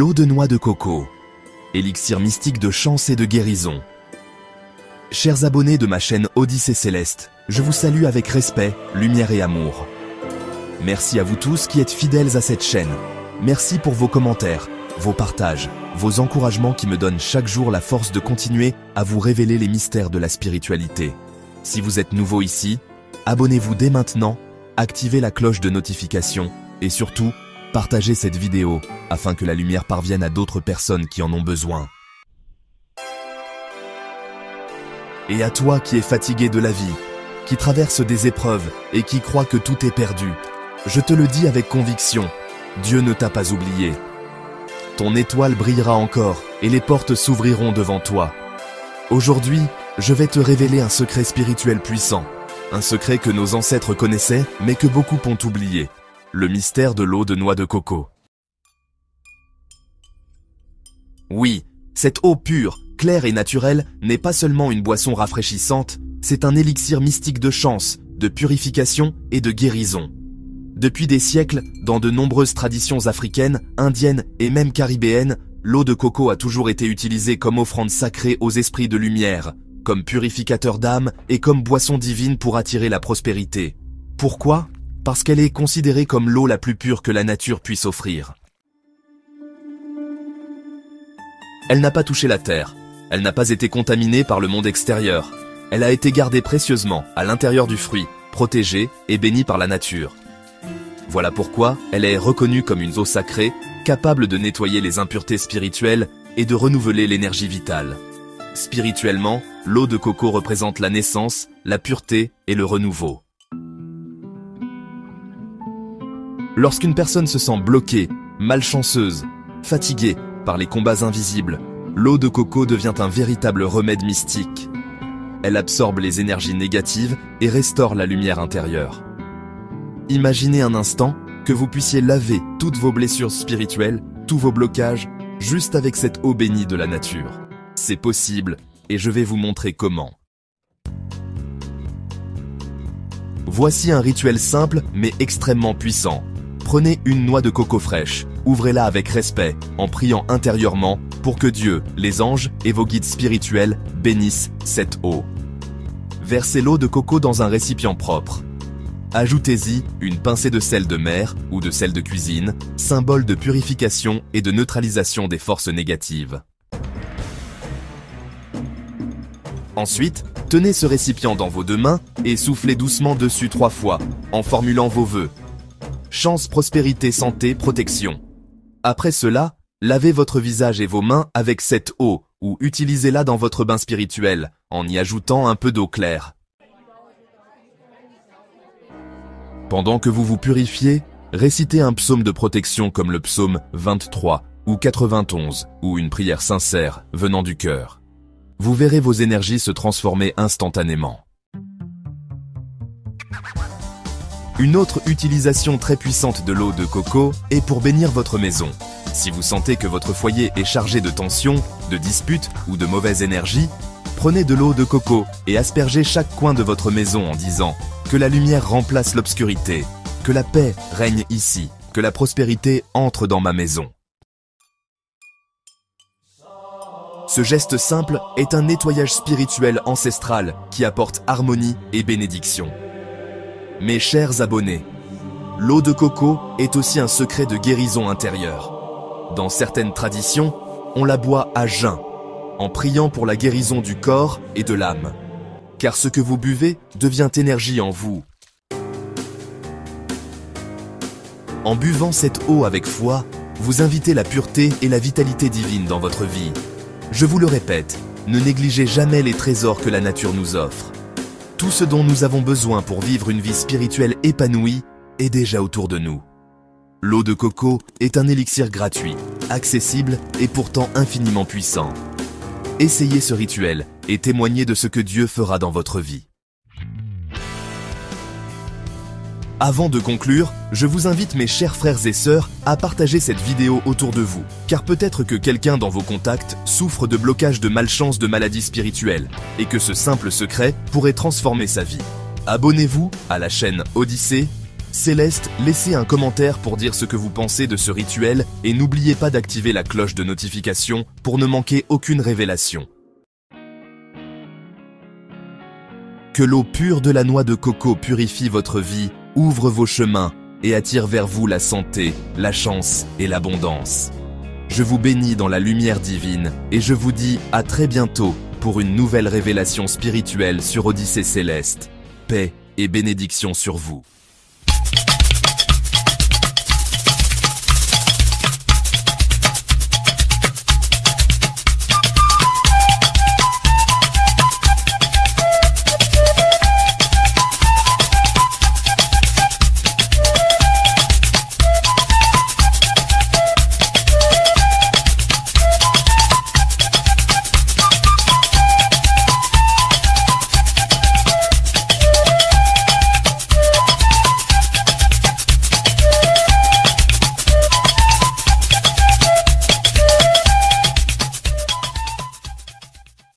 L'eau de noix de coco, élixir mystique de chance et de guérison. Chers abonnés de ma chaîne Odyssée Céleste, je vous salue avec respect, lumière et amour. Merci à vous tous qui êtes fidèles à cette chaîne. Merci pour vos commentaires, vos partages, vos encouragements qui me donnent chaque jour la force de continuer à vous révéler les mystères de la spiritualité. Si vous êtes nouveau ici, abonnez-vous dès maintenant, activez la cloche de notification et surtout, partagez cette vidéo afin que la lumière parvienne à d'autres personnes qui en ont besoin. Et à toi qui es fatigué de la vie, qui traverse des épreuves et qui croit que tout est perdu, je te le dis avec conviction, Dieu ne t'a pas oublié. Ton étoile brillera encore et les portes s'ouvriront devant toi. Aujourd'hui, je vais te révéler un secret spirituel puissant, un secret que nos ancêtres connaissaient mais que beaucoup ont oublié, le mystère de l'eau de noix de coco. Oui, cette eau pure, claire et naturelle n'est pas seulement une boisson rafraîchissante, c'est un élixir mystique de chance, de purification et de guérison. Depuis des siècles, dans de nombreuses traditions africaines, indiennes et même caribéennes, l'eau de coco a toujours été utilisée comme offrande sacrée aux esprits de lumière, comme purificateur d'âme et comme boisson divine pour attirer la prospérité. Pourquoi ? Parce qu'elle est considérée comme l'eau la plus pure que la nature puisse offrir. Elle n'a pas touché la terre, elle n'a pas été contaminée par le monde extérieur, elle a été gardée précieusement à l'intérieur du fruit, protégée et bénie par la nature. Voilà pourquoi elle est reconnue comme une eau sacrée, capable de nettoyer les impuretés spirituelles et de renouveler l'énergie vitale. Spirituellement, l'eau de coco représente la naissance, la pureté et le renouveau. Lorsqu'une personne se sent bloquée, malchanceuse, fatiguée par les combats invisibles, l'eau de coco devient un véritable remède mystique. Elle absorbe les énergies négatives et restaure la lumière intérieure. Imaginez un instant que vous puissiez laver toutes vos blessures spirituelles, tous vos blocages, juste avec cette eau bénie de la nature. C'est possible et je vais vous montrer comment. Voici un rituel simple mais extrêmement puissant. Prenez une noix de coco fraîche, ouvrez-la avec respect, en priant intérieurement pour que Dieu, les anges et vos guides spirituels bénissent cette eau. Versez l'eau de coco dans un récipient propre. Ajoutez-y une pincée de sel de mer ou de sel de cuisine, symbole de purification et de neutralisation des forces négatives. Ensuite, tenez ce récipient dans vos deux mains et soufflez doucement dessus 3 fois, en formulant vos vœux. Chance, prospérité, santé, protection. Après cela, lavez votre visage et vos mains avec cette eau ou utilisez-la dans votre bain spirituel en y ajoutant un peu d'eau claire. Pendant que vous vous purifiez, récitez un psaume de protection comme le psaume 23 ou 91 ou une prière sincère venant du cœur. Vous verrez vos énergies se transformer instantanément. Une autre utilisation très puissante de l'eau de coco est pour bénir votre maison. Si vous sentez que votre foyer est chargé de tensions, de disputes ou de mauvaise énergie, prenez de l'eau de coco et aspergez chaque coin de votre maison en disant que la lumière remplace l'obscurité, que la paix règne ici, que la prospérité entre dans ma maison. Ce geste simple est un nettoyage spirituel ancestral qui apporte harmonie et bénédiction. Mes chers abonnés, l'eau de coco est aussi un secret de guérison intérieure. Dans certaines traditions, on la boit à jeun, en priant pour la guérison du corps et de l'âme. Car ce que vous buvez devient énergie en vous. En buvant cette eau avec foi, vous invitez la pureté et la vitalité divine dans votre vie. Je vous le répète, ne négligez jamais les trésors que la nature nous offre. Tout ce dont nous avons besoin pour vivre une vie spirituelle épanouie est déjà autour de nous. L'eau de coco est un élixir gratuit, accessible et pourtant infiniment puissant. Essayez ce rituel et témoignez de ce que Dieu fera dans votre vie. Avant de conclure, je vous invite mes chers frères et sœurs à partager cette vidéo autour de vous, car peut-être que quelqu'un dans vos contacts souffre de blocage de malchance de maladies spirituelles, et que ce simple secret pourrait transformer sa vie. Abonnez-vous à la chaîne Odyssée Céleste, laissez un commentaire pour dire ce que vous pensez de ce rituel et n'oubliez pas d'activer la cloche de notification pour ne manquer aucune révélation. Que l'eau pure de la noix de coco purifie votre vie, ouvre vos chemins et attire vers vous la santé, la chance et l'abondance. Je vous bénis dans la lumière divine et je vous dis à très bientôt pour une nouvelle révélation spirituelle sur Odyssée Céleste. Paix et bénédiction sur vous.